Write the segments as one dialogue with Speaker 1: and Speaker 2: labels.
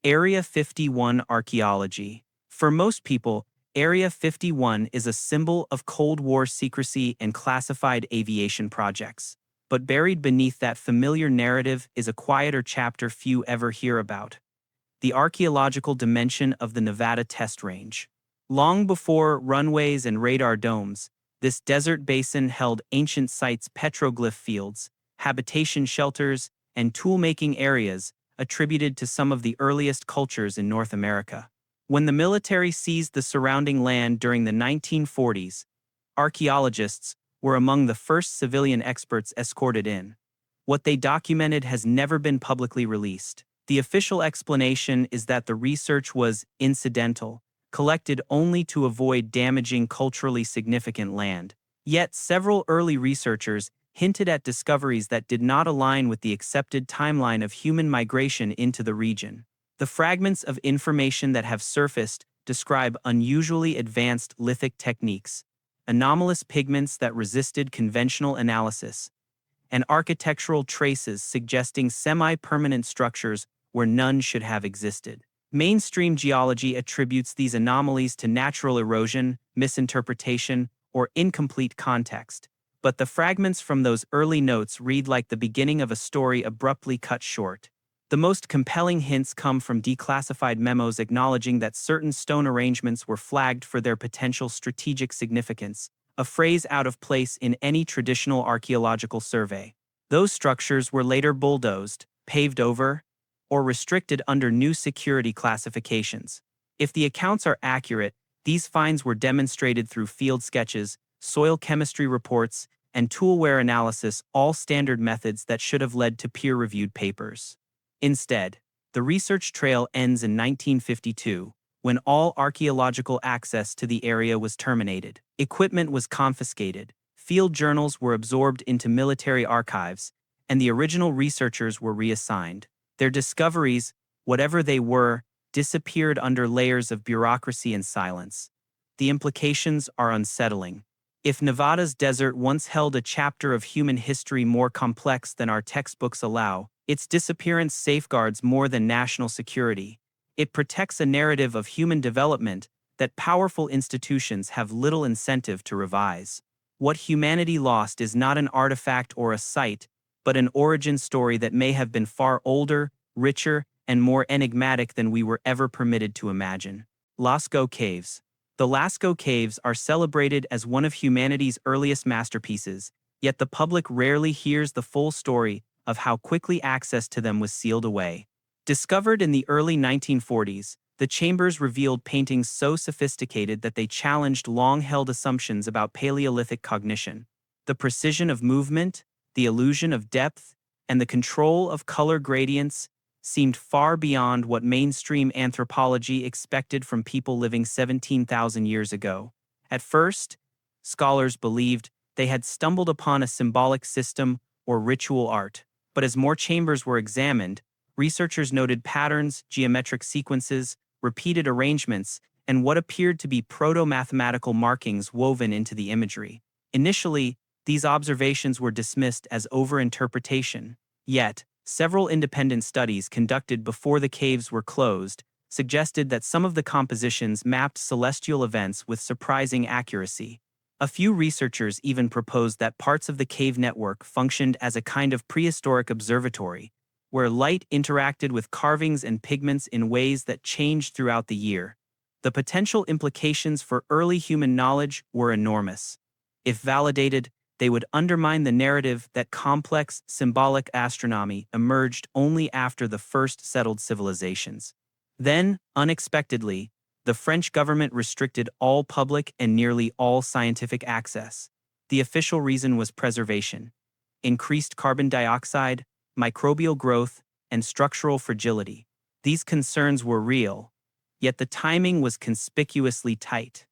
Speaker 1: Area 51 archaeology. For most people, Area 51 is a symbol of Cold War secrecy and classified aviation projects. But buried beneath that familiar narrative is a quieter chapter few ever hear about: the archaeological dimension of the Nevada test range. Long before runways and radar domes, this desert basin held ancient sites, petroglyph fields, habitation shelters, and tool-making areas attributed to some of the earliest cultures in North America. When the military seized the surrounding land during the 1940s, archaeologists were among the first civilian experts escorted in. What they documented has never been publicly released. The official explanation is that the research was incidental, collected only to avoid damaging culturally significant land. Yet several early researchers hinted at discoveries that did not align with the accepted timeline of human migration into the region. The fragments of information that have surfaced describe unusually advanced lithic techniques, anomalous pigments that resisted conventional analysis, and architectural traces suggesting semi-permanent structures where none should have existed. Mainstream geology attributes these anomalies to natural erosion, misinterpretation, or incomplete context. But the fragments from those early notes read like the beginning of a story abruptly cut short. The most compelling hints come from declassified memos acknowledging that certain stone arrangements were flagged for their potential strategic significance, a phrase out of place in any traditional archaeological survey. Those structures were later bulldozed, paved over, or restricted under new security classifications. If the accounts are accurate, these finds were demonstrated through field sketches, soil chemistry reports, and toolware analysis, all standard methods that should have led to peer-reviewed papers. Instead, the research trail ends in 1952, when all archaeological access to the area was terminated. Equipment was confiscated, field journals were absorbed into military archives, and the original researchers were reassigned. Their discoveries, whatever they were, disappeared under layers of bureaucracy and silence. The implications are unsettling. If Nevada's desert once held a chapter of human history more complex than our textbooks allow, its disappearance safeguards more than national security. It protects a narrative of human development that powerful institutions have little incentive to revise. What humanity lost is not an artifact or a site, but an origin story that may have been far older, richer, and more enigmatic than we were ever permitted to imagine. Lascaux Caves. The Lascaux Caves are celebrated as one of humanity's earliest masterpieces, yet the public rarely hears the full story of how quickly access to them was sealed away. Discovered in the early 1940s, the chambers revealed paintings so sophisticated that they challenged long-held assumptions about Paleolithic cognition. The precision of movement, the illusion of depth, and the control of color gradients seemed far beyond what mainstream anthropology expected from people living 17,000 years ago. At first, scholars believed they had stumbled upon a symbolic system or ritual art, but as more chambers were examined, researchers noted patterns, geometric sequences, repeated arrangements, and what appeared to be proto-mathematical markings woven into the imagery. Initially, these observations were dismissed as overinterpretation. Yet, several independent studies conducted before the caves were closed suggested that some of the compositions mapped celestial events with surprising accuracy. A few researchers even proposed that parts of the cave network functioned as a kind of prehistoric observatory, where light interacted with carvings and pigments in ways that changed throughout the year. The potential implications for early human knowledge were enormous. If validated, they would undermine the narrative that complex, symbolic astronomy emerged only after the first settled civilizations. Then, unexpectedly, the French government restricted all public and nearly all scientific access. The official reason was preservation. Increased carbon dioxide, microbial growth, and structural fragility. These concerns were real, yet the timing was conspicuously tight.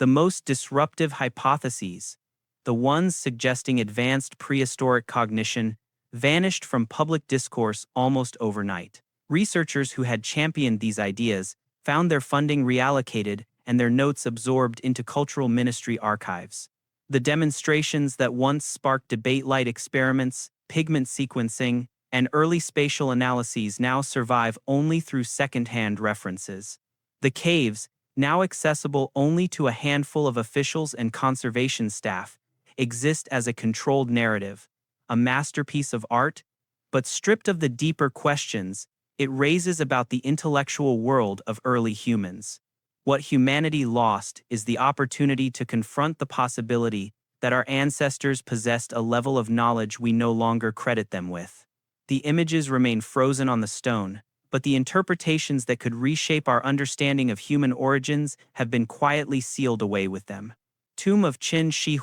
Speaker 1: The most disruptive hypotheses, the ones suggesting advanced prehistoric cognition, vanished from public discourse almost overnight. Researchers who had championed these ideas found their funding reallocated and their notes absorbed into cultural ministry archives. The demonstrations that once sparked debate, light experiments, pigment sequencing, and early spatial analyses now survive only through second-hand references. The caves, now accessible only to a handful of officials and conservation staff, exist as a controlled narrative, a masterpiece of art, but stripped of the deeper questions it raises about the intellectual world of early humans. What humanity lost is the opportunity to confront the possibility that our ancestors possessed a level of knowledge we no longer credit them with. The images remain frozen on the stone, but the interpretations that could reshape our understanding of human origins have been quietly sealed away with them. Tomb of Qin Shi.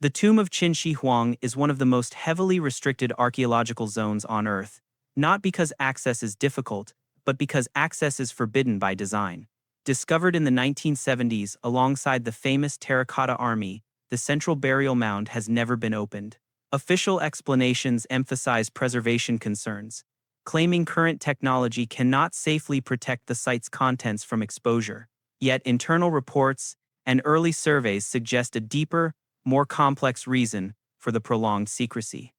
Speaker 1: The tomb of Qin Shi is one of the most heavily restricted archaeological zones on Earth, not because access is difficult, but because access is forbidden by design. Discovered in the 1970s alongside the famous Terracotta Army, the central burial mound has never been opened. Official explanations emphasize preservation concerns, claiming current technology cannot safely protect the site's contents from exposure. Yet internal reports and early surveys suggest a deeper, more complex reason for the prolonged secrecy.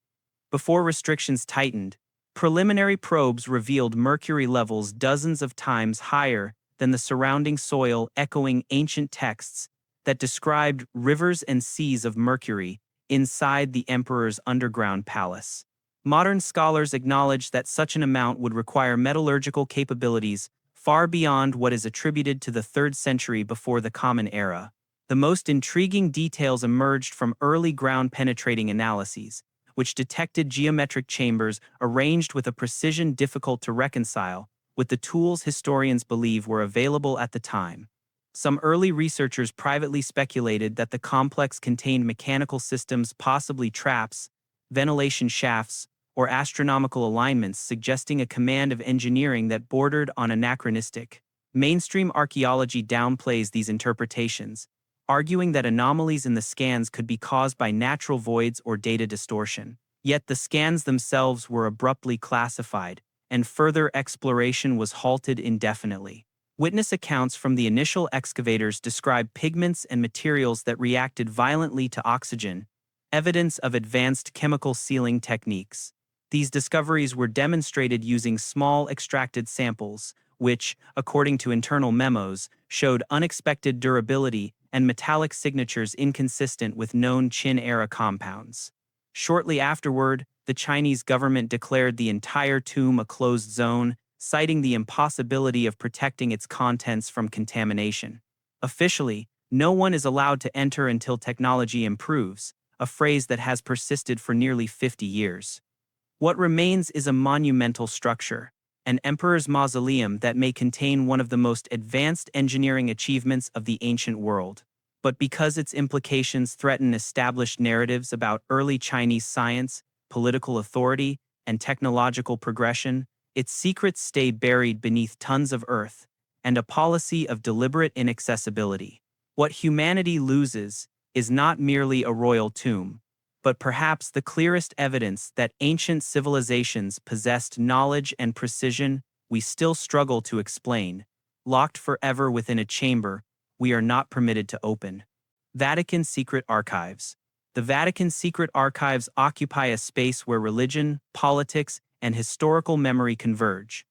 Speaker 1: Before restrictions tightened, preliminary probes revealed mercury levels dozens of times higher than the surrounding soil, echoing ancient texts that described rivers and seas of mercury inside the emperor's underground palace. Modern scholars acknowledge that such an amount would require metallurgical capabilities far beyond what is attributed to the 3rd century before the Common Era. The most intriguing details emerged from early ground-penetrating analyses, which detected geometric chambers arranged with a precision difficult to reconcile with the tools historians believe were available at the time. Some early researchers privately speculated that the complex contained mechanical systems, possibly traps, ventilation shafts, or astronomical alignments, suggesting a command of engineering that bordered on anachronistic. Mainstream archaeology downplays these interpretations, arguing that anomalies in the scans could be caused by natural voids or data distortion. Yet the scans themselves were abruptly classified, and further exploration was halted indefinitely. Witness accounts from the initial excavators describe pigments and materials that reacted violently to oxygen, evidence of advanced chemical sealing techniques. These discoveries were demonstrated using small extracted samples, which, according to internal memos, showed unexpected durability and metallic signatures inconsistent with known Qin-era compounds. Shortly afterward, the Chinese government declared the entire tomb a closed zone, citing the impossibility of protecting its contents from contamination. Officially, no one is allowed to enter until technology improves, a phrase that has persisted for nearly 50 years. What remains is a monumental structure, an emperor's mausoleum that may contain one of the most advanced engineering achievements of the ancient world. But because its implications threaten established narratives about early Chinese science, political authority, and technological progression, its secrets stay buried beneath tons of earth and a policy of deliberate inaccessibility. What humanity loses is not merely a royal tomb, but perhaps the clearest evidence that ancient civilizations possessed knowledge and precision we still struggle to explain, locked forever within a chamber we are not permitted to open. Vatican Secret Archives. The Vatican Secret Archives occupy a space where religion, politics, and historical memory converge.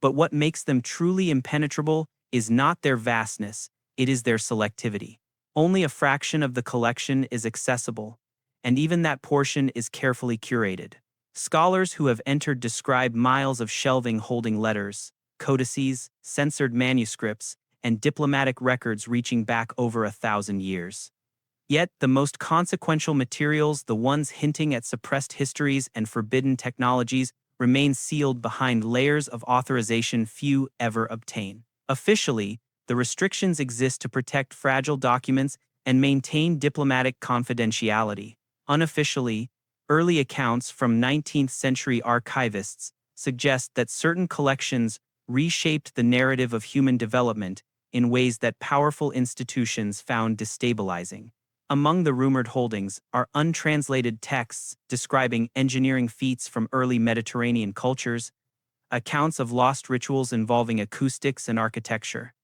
Speaker 1: But what makes them truly impenetrable is not their vastness, it is their selectivity. Only a fraction of the collection is accessible, and even that portion is carefully curated. Scholars who have entered describe miles of shelving holding letters, codices, censored manuscripts, and diplomatic records reaching back over 1,000 years. Yet, the most consequential materials, the ones hinting at suppressed histories and forbidden technologies, remain sealed behind layers of authorization few ever obtain. Officially, the restrictions exist to protect fragile documents and maintain diplomatic confidentiality. Unofficially, early accounts from 19th-century archivists suggest that certain collections reshaped the narrative of human development in ways that powerful institutions found destabilizing. Among the rumored holdings are untranslated texts describing engineering feats from early Mediterranean cultures, accounts of lost rituals involving acoustics and architecture,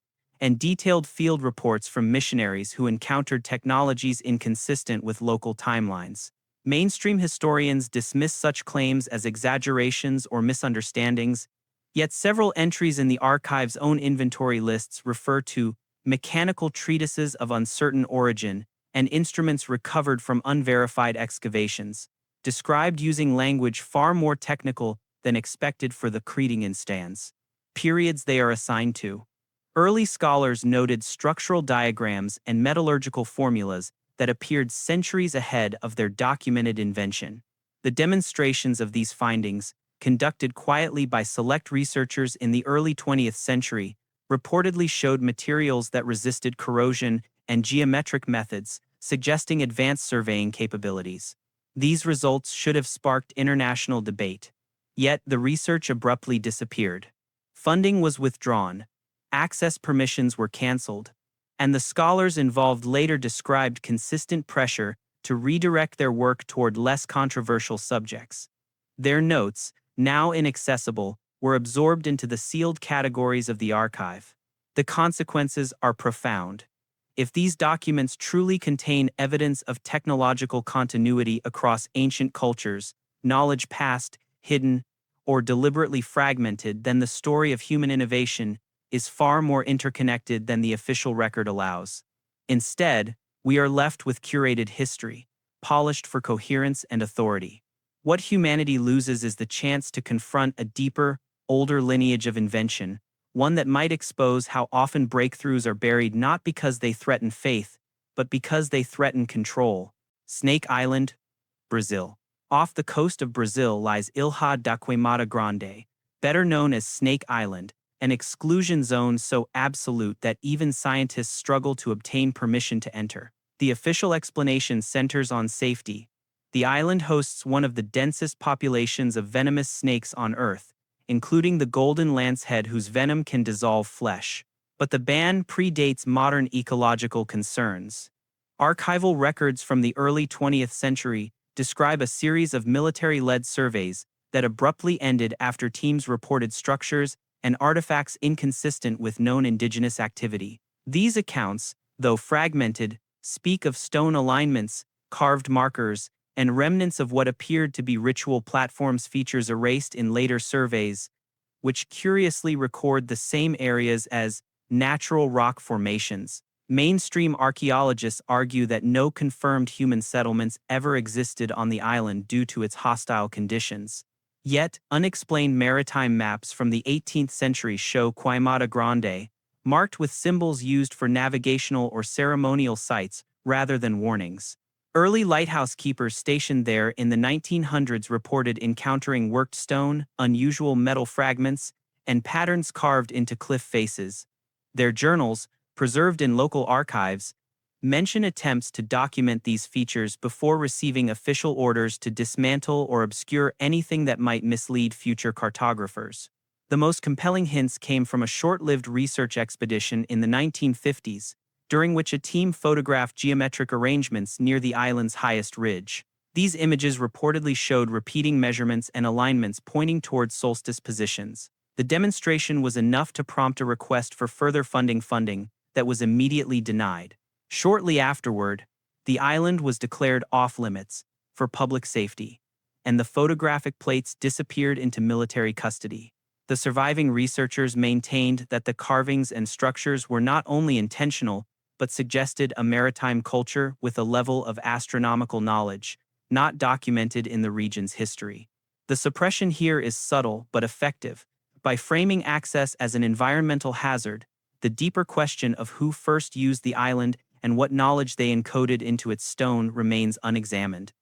Speaker 1: and detailed field reports from missionaries who encountered technologies inconsistent with local timelines. Mainstream historians dismiss such claims as exaggerations or misunderstandings, yet several entries in the archive's own inventory lists refer to mechanical treatises of uncertain origin and instruments recovered from unverified excavations, described using language far more technical than expected for the Cretan instance periods they are assigned to. Early scholars noted structural diagrams and metallurgical formulas that appeared centuries ahead of their documented invention. The demonstrations of these findings, conducted quietly by select researchers in the early 20th century, reportedly showed materials that resisted corrosion and geometric methods, suggesting advanced surveying capabilities. These results should have sparked international debate. Yet the research abruptly disappeared. Funding was withdrawn, access permissions were cancelled, and the scholars involved later described consistent pressure to redirect their work toward less controversial subjects. Their notes, now inaccessible, were absorbed into the sealed categories of the archive. The consequences are profound. If these documents truly contain evidence of technological continuity across ancient cultures, knowledge past, hidden, or deliberately fragmented, then the story of human innovation is far more interconnected than the official record allows. Instead, we are left with curated history, polished for coherence and authority. What humanity loses is the chance to confront a deeper, older lineage of invention, one that might expose how often breakthroughs are buried not because they threaten faith, but because they threaten control. Snake Island, Brazil. Off the coast of Brazil lies Ilha da Queimada Grande, better known as Snake Island, an exclusion zone so absolute that even scientists struggle to obtain permission to enter. The official explanation centers on safety. The island hosts one of the densest populations of venomous snakes on Earth, including the golden lancehead whose venom can dissolve flesh. But the ban predates modern ecological concerns. Archival records from the early 20th century describe a series of military-led surveys that abruptly ended after teams reported structures and artifacts inconsistent with known indigenous activity. These accounts, though fragmented, speak of stone alignments, carved markers, and remnants of what appeared to be ritual platforms, features erased in later surveys, which curiously record the same areas as natural rock formations. Mainstream archaeologists argue that no confirmed human settlements ever existed on the island due to its hostile conditions. Yet, unexplained maritime maps from the 18th century show Queimada Grande, marked with symbols used for navigational or ceremonial sites rather than warnings. Early lighthouse keepers stationed there in the 1900s reported encountering worked stone, unusual metal fragments, and patterns carved into cliff faces. Their journals, preserved in local archives, mention attempts to document these features before receiving official orders to dismantle or obscure anything that might mislead future cartographers. The most compelling hints came from a short-lived research expedition in the 1950s, during which a team photographed geometric arrangements near the island's highest ridge. These images reportedly showed repeating measurements and alignments pointing towards solstice positions. The demonstration was enough to prompt a request for further funding that was immediately denied. Shortly afterward, the island was declared off-limits for public safety, and the photographic plates disappeared into military custody. The surviving researchers maintained that the carvings and structures were not only intentional, but suggested a maritime culture with a level of astronomical knowledge not documented in the region's history. The suppression here is subtle but effective. By framing access as an environmental hazard, the deeper question of who first used the island and what knowledge they encoded into its stone remains unexamined.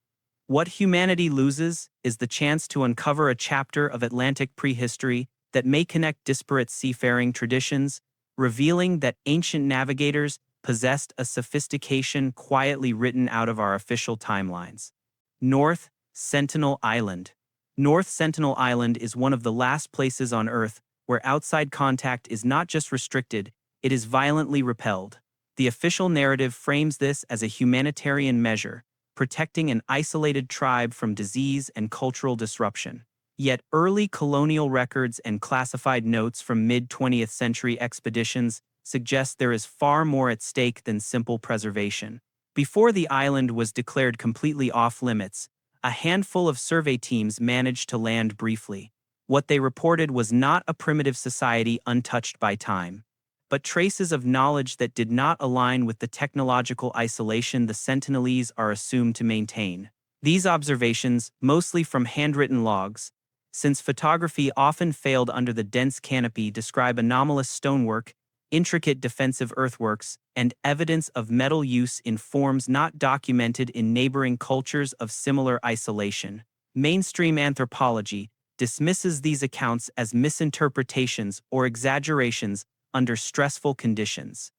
Speaker 1: What humanity loses is the chance to uncover a chapter of Atlantic prehistory that may connect disparate seafaring traditions, revealing that ancient navigators possessed a sophistication quietly written out of our official timelines. North Sentinel Island. North Sentinel Island is one of the last places on Earth where outside contact is not just restricted, it is violently repelled. The official narrative frames this as a humanitarian measure, protecting an isolated tribe from disease and cultural disruption. Yet early colonial records and classified notes from mid-20th century expeditions suggest there is far more at stake than simple preservation. Before the island was declared completely off-limits, A handful of survey teams managed to land briefly. What they reported was not a primitive society untouched by time, but traces of knowledge that did not align with the technological isolation the Sentinelese are assumed to maintain. These observations, mostly from handwritten logs, since photography often failed under the dense canopy, describe anomalous stonework, intricate defensive earthworks, and evidence of metal use in forms not documented in neighboring cultures of similar isolation. Mainstream anthropology dismisses these accounts as misinterpretations or exaggerations under stressful conditions.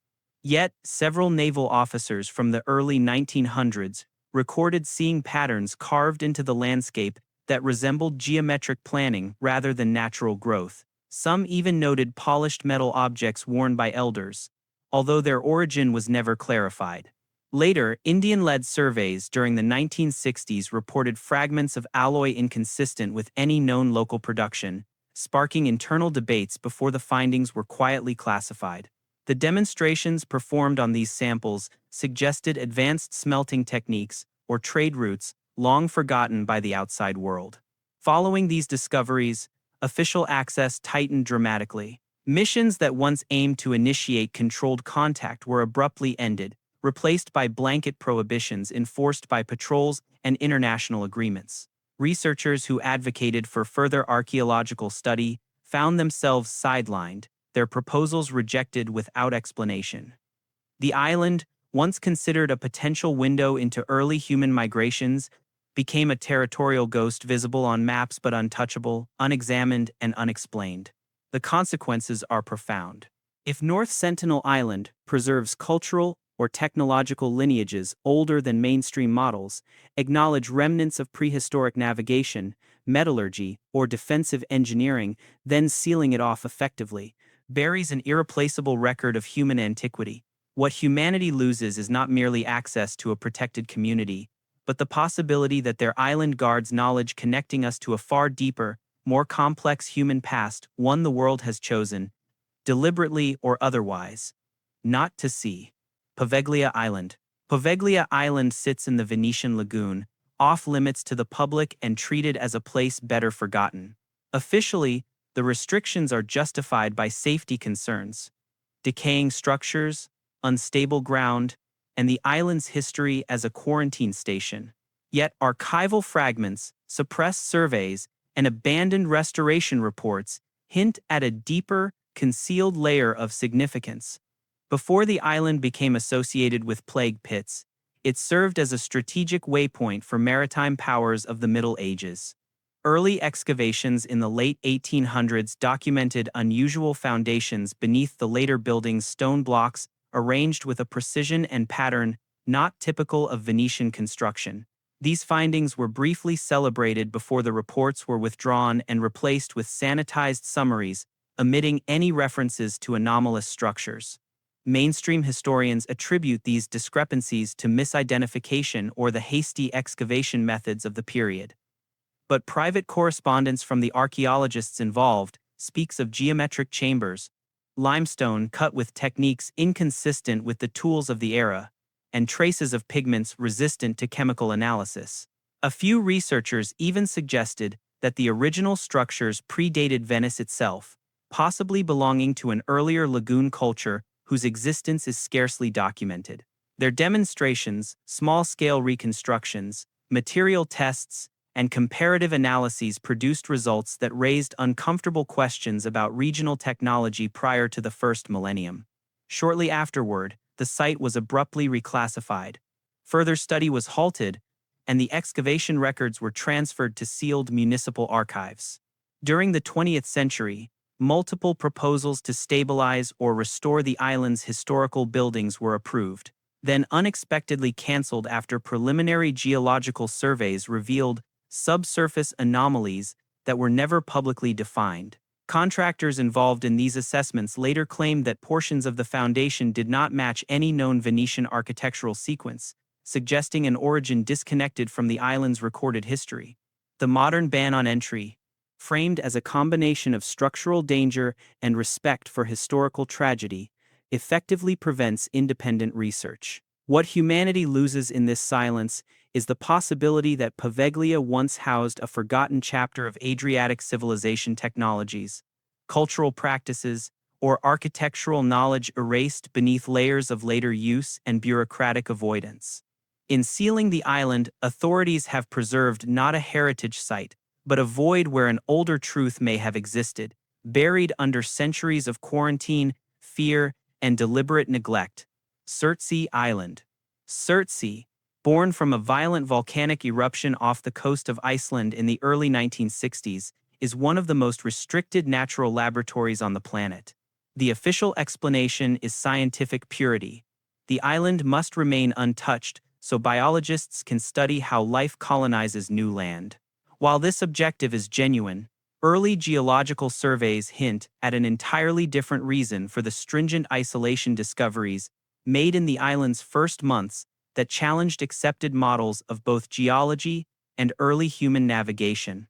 Speaker 1: Yet, several naval officers from the early 1900s recorded seeing patterns carved into the landscape that resembled geometric planning rather than natural growth. Some even noted polished metal objects worn by elders, although their origin was never clarified. Later, Indian-led surveys during the 1960s reported fragments of alloy inconsistent with any known local production, sparking internal debates before the findings were quietly classified. The demonstrations performed on these samples suggested advanced smelting techniques or trade routes long forgotten by the outside world. Following these discoveries, official access tightened dramatically. Missions that once aimed to initiate controlled contact were abruptly ended, replaced by blanket prohibitions enforced by patrols and international agreements. Researchers who advocated for further archaeological study found themselves sidelined, their proposals rejected without explanation. The island, once considered a potential window into early human migrations, became a territorial ghost visible on maps but untouchable, unexamined, and unexplained. The consequences are profound. If North Sentinel Island preserves cultural or technological lineages older than mainstream models, acknowledge remnants of prehistoric navigation, metallurgy, or defensive engineering, then sealing it off effectively, buries an irreplaceable record of human antiquity. What humanity loses is not merely access to a protected community, but the possibility that their island guards knowledge connecting us to a far deeper, more complex human past, one the world has chosen, deliberately or otherwise, not to see. Poveglia Island. Poveglia Island sits in the Venetian lagoon, off-limits to the public and treated as a place better forgotten. Officially, the restrictions are justified by safety concerns, decaying structures, unstable ground, and the island's history as a quarantine station. Yet archival fragments, suppressed surveys, and abandoned restoration reports hint at a deeper, concealed layer of significance. Before the island became associated with plague pits, it served as a strategic waypoint for maritime powers of the Middle Ages. Early excavations in the late 1800s documented unusual foundations beneath the later building's stone blocks arranged with a precision and pattern not typical of Venetian construction. These findings were briefly celebrated before the reports were withdrawn and replaced with sanitized summaries, omitting any references to anomalous structures. Mainstream historians attribute these discrepancies to misidentification or the hasty excavation methods of the period. But private correspondence from the archaeologists involved speaks of geometric chambers, limestone cut with techniques inconsistent with the tools of the era, and traces of pigments resistant to chemical analysis. A few researchers even suggested that the original structures predated Venice itself, possibly belonging to an earlier lagoon culture whose existence is scarcely documented. Their demonstrations, small-scale reconstructions, material tests, and comparative analyses produced results that raised uncomfortable questions about regional technology prior to the first millennium. Shortly afterward, the site was abruptly reclassified. Further study was halted, and the excavation records were transferred to sealed municipal archives. During the 20th century, multiple proposals to stabilize or restore the island's historical buildings were approved, then unexpectedly canceled after preliminary geological surveys revealed subsurface anomalies that were never publicly defined. Contractors involved in these assessments later claimed that portions of the foundation did not match any known Venetian architectural sequence, suggesting an origin disconnected from the island's recorded history. The modern ban on entry, framed as a combination of structural danger and respect for historical tragedy, effectively prevents independent research. What humanity loses in this silence is the possibility that Poveglia once housed a forgotten chapter of Adriatic civilization technologies, cultural practices, or architectural knowledge erased beneath layers of later use and bureaucratic avoidance. In sealing the island, authorities have preserved not a heritage site, but a void where an older truth may have existed, buried under centuries of quarantine, fear, and deliberate neglect. Surtsey Island. Surtsey, born from a violent volcanic eruption off the coast of Iceland in the early 1960s, is one of the most restricted natural laboratories on the planet. The official explanation is scientific purity. The island must remain untouched so biologists can study how life colonizes new land. While this objective is genuine, early geological surveys hint at an entirely different reason for the stringent isolation discoveries made in the island's first months that challenged accepted models of both geology and early human navigation.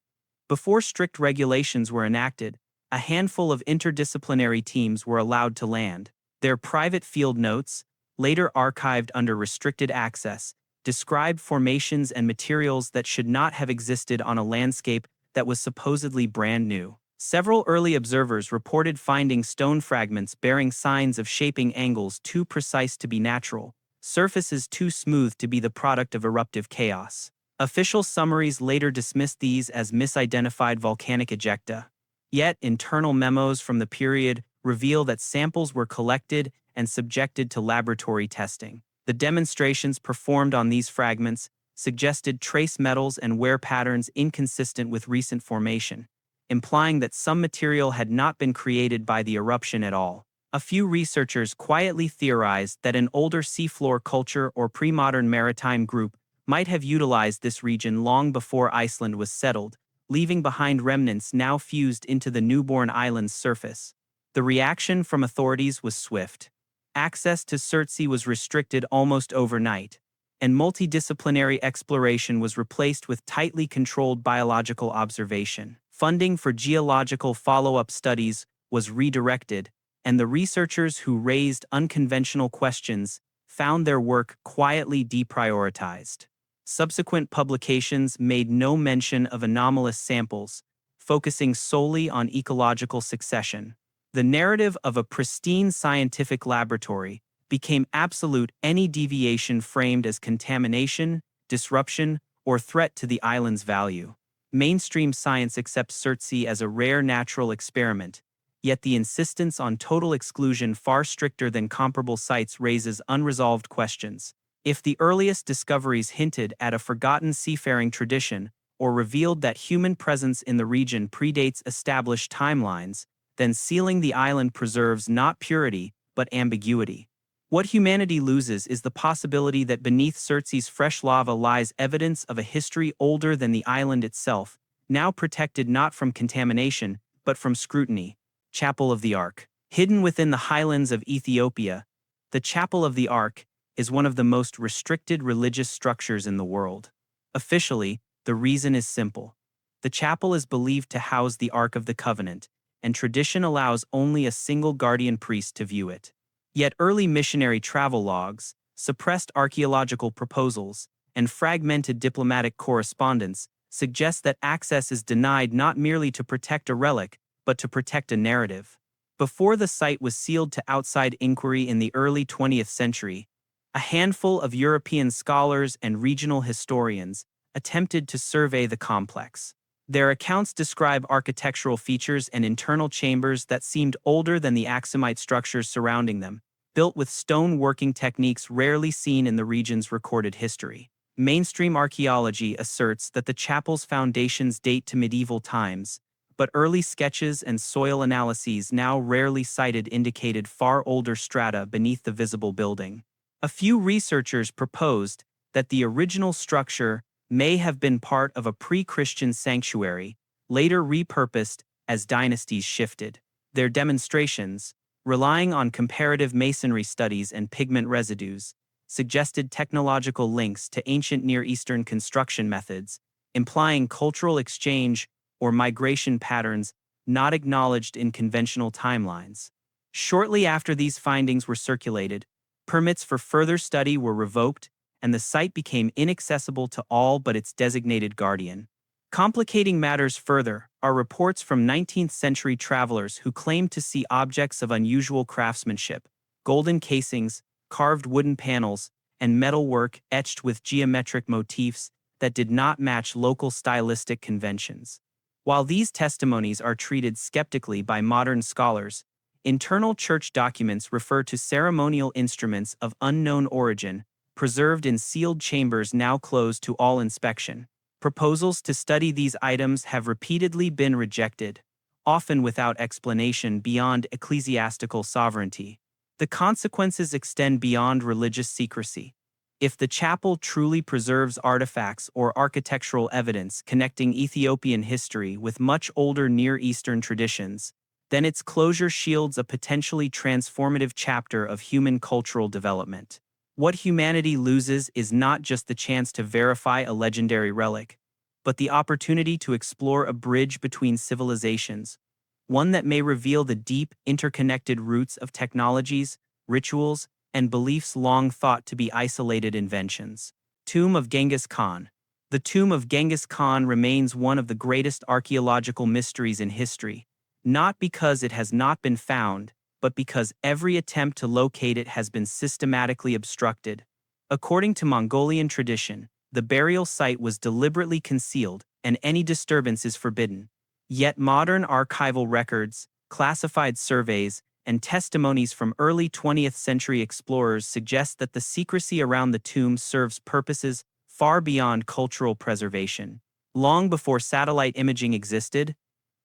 Speaker 1: Before strict regulations were enacted, a handful of interdisciplinary teams were allowed to land. Their private field notes, later archived under restricted access, described formations and materials that should not have existed on a landscape that was supposedly brand new. Several early observers reported finding stone fragments bearing signs of shaping angles too precise to be natural, surfaces too smooth to be the product of eruptive chaos. Official summaries later dismissed these as misidentified volcanic ejecta. Yet, internal memos from the period reveal that samples were collected and subjected to laboratory testing. The demonstrations performed on these fragments suggested trace metals and wear patterns inconsistent with recent formation, implying that some material had not been created by the eruption at all. A few researchers quietly theorized that an older seafloor culture or pre-modern maritime group might have utilized this region long before Iceland was settled, leaving behind remnants now fused into the newborn island's surface. The reaction from authorities was swift. Access to Surtsey was restricted almost overnight, and multidisciplinary exploration was replaced with tightly controlled biological observation. Funding for geological follow-up studies was redirected, and the researchers who raised unconventional questions found their work quietly deprioritized. Subsequent publications made no mention of anomalous samples, focusing solely on ecological succession. The narrative of a pristine scientific laboratory became absolute, any deviation framed as contamination, disruption, or threat to the island's value. Mainstream science accepts Surtsey as a rare natural experiment, yet the insistence on total exclusion far stricter than comparable sites raises unresolved questions. If the earliest discoveries hinted at a forgotten seafaring tradition or revealed that human presence in the region predates established timelines, then sealing the island preserves not purity, but ambiguity. What humanity loses is the possibility that beneath Surtsey's fresh lava lies evidence of a history older than the island itself, now protected not from contamination, but from scrutiny. Chapel of the Ark. Hidden within the highlands of Ethiopia, the Chapel of the Ark is one of the most restricted religious structures in the world. Officially, the reason is simple. The chapel is believed to house the Ark of the Covenant, and tradition allows only a single guardian priest to view it. Yet early missionary travel logs, suppressed archaeological proposals, and fragmented diplomatic correspondence suggest that access is denied not merely to protect a relic, but to protect a narrative. Before the site was sealed to outside inquiry in the early 20th century, a handful of European scholars and regional historians attempted to survey the complex. Their accounts describe architectural features and internal chambers that seemed older than the Aksumite structures surrounding them, built with stone working techniques rarely seen in the region's recorded history. Mainstream archaeology asserts that the chapel's foundations date to medieval times, but early sketches and soil analyses now rarely cited indicated far older strata beneath the visible building. A few researchers proposed that the original structure may have been part of a pre-Christian sanctuary, later repurposed as dynasties shifted. Their demonstrations, relying on comparative masonry studies and pigment residues, suggested technological links to ancient Near Eastern construction methods, implying cultural exchange or migration patterns not acknowledged in conventional timelines. Shortly after these findings were circulated, permits for further study were revoked, and the site became inaccessible to all but its designated guardian. Complicating matters further are reports from 19th-century travelers who claimed to see objects of unusual craftsmanship, golden casings, carved wooden panels, and metalwork etched with geometric motifs that did not match local stylistic conventions. While these testimonies are treated skeptically by modern scholars, internal church documents refer to ceremonial instruments of unknown origin, preserved in sealed chambers now closed to all inspection. Proposals to study these items have repeatedly been rejected, often without explanation beyond ecclesiastical sovereignty. The consequences extend beyond religious secrecy. If the chapel truly preserves artifacts or architectural evidence connecting Ethiopian history with much older Near Eastern traditions, then its closure shields a potentially transformative chapter of human cultural development. What humanity loses is not just the chance to verify a legendary relic, but the opportunity to explore a bridge between civilizations, one that may reveal the deep, interconnected roots of technologies, rituals, and beliefs long thought to be isolated inventions. Tomb of Genghis Khan. The tomb of Genghis Khan remains one of the greatest archaeological mysteries in history, not because it has not been found, but because every attempt to locate it has been systematically obstructed. According to Mongolian tradition, the burial site was deliberately concealed, and any disturbance is forbidden. Yet modern archival records, classified surveys, and testimonies from early 20th century explorers suggest that the secrecy around the tomb serves purposes far beyond cultural preservation. Long before satellite imaging existed,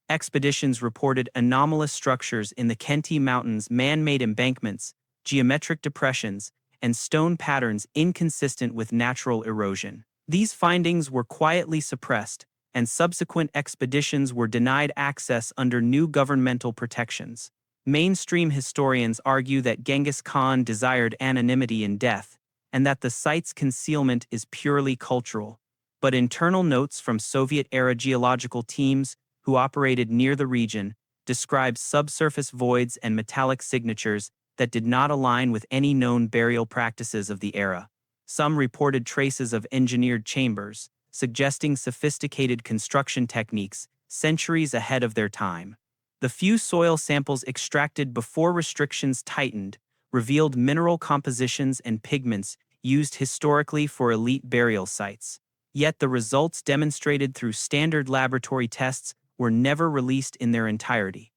Speaker 1: expeditions reported anomalous structures in the Khenti Mountains, man-made embankments, geometric depressions, and stone patterns inconsistent with natural erosion. These findings were quietly suppressed, and subsequent expeditions were denied access under new governmental protections. Mainstream historians argue that Genghis Khan desired anonymity in death, and that the site's concealment is purely cultural. But internal notes from Soviet-era geological teams who operated near the region describe subsurface voids and metallic signatures that did not align with any known burial practices of the era. Some reported traces of engineered chambers, suggesting sophisticated construction techniques centuries ahead of their time. The few soil samples extracted before restrictions tightened revealed mineral compositions and pigments used historically for elite burial sites. Yet the results demonstrated through standard laboratory tests were never released in their entirety.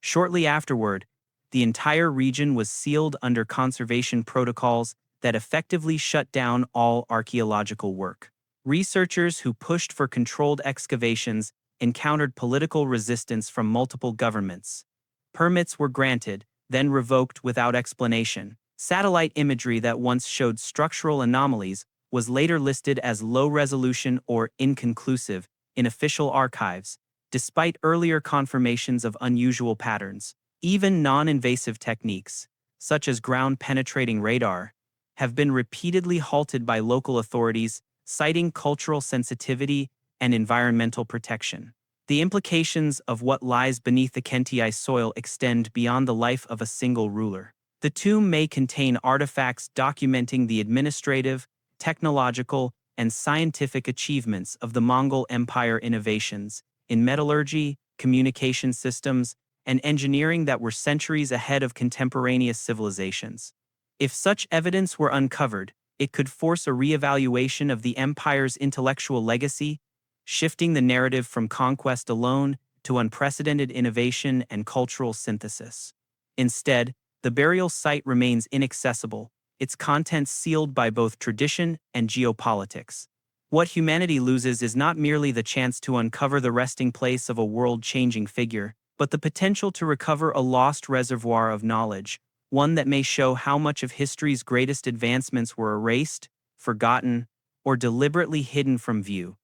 Speaker 1: Shortly afterward, the entire region was sealed under conservation protocols that effectively shut down all archaeological work. Researchers who pushed for controlled excavations encountered political resistance from multiple governments. Permits were granted, then revoked without explanation. Satellite imagery that once showed structural anomalies was later listed as low-resolution or inconclusive in official archives, despite earlier confirmations of unusual patterns. Even non-invasive techniques, such as ground-penetrating radar, have been repeatedly halted by local authorities, citing cultural sensitivity and environmental protection. The implications of what lies beneath the Khenti soil extend beyond the life of a single ruler. The tomb may contain artifacts documenting the administrative, technological, and scientific achievements of the Mongol Empire, innovations in metallurgy, communication systems, and engineering that were centuries ahead of contemporaneous civilizations. If such evidence were uncovered, it could force a reevaluation of the empire's intellectual legacy, shifting the narrative from conquest alone to unprecedented innovation and cultural synthesis. Instead, the burial site remains inaccessible, its contents sealed by both tradition and geopolitics. What humanity loses is not merely the chance to uncover the resting place of a world-changing figure, but the potential to recover a lost reservoir of knowledge, one that may show how much of history's greatest advancements were erased, forgotten, or deliberately hidden from view.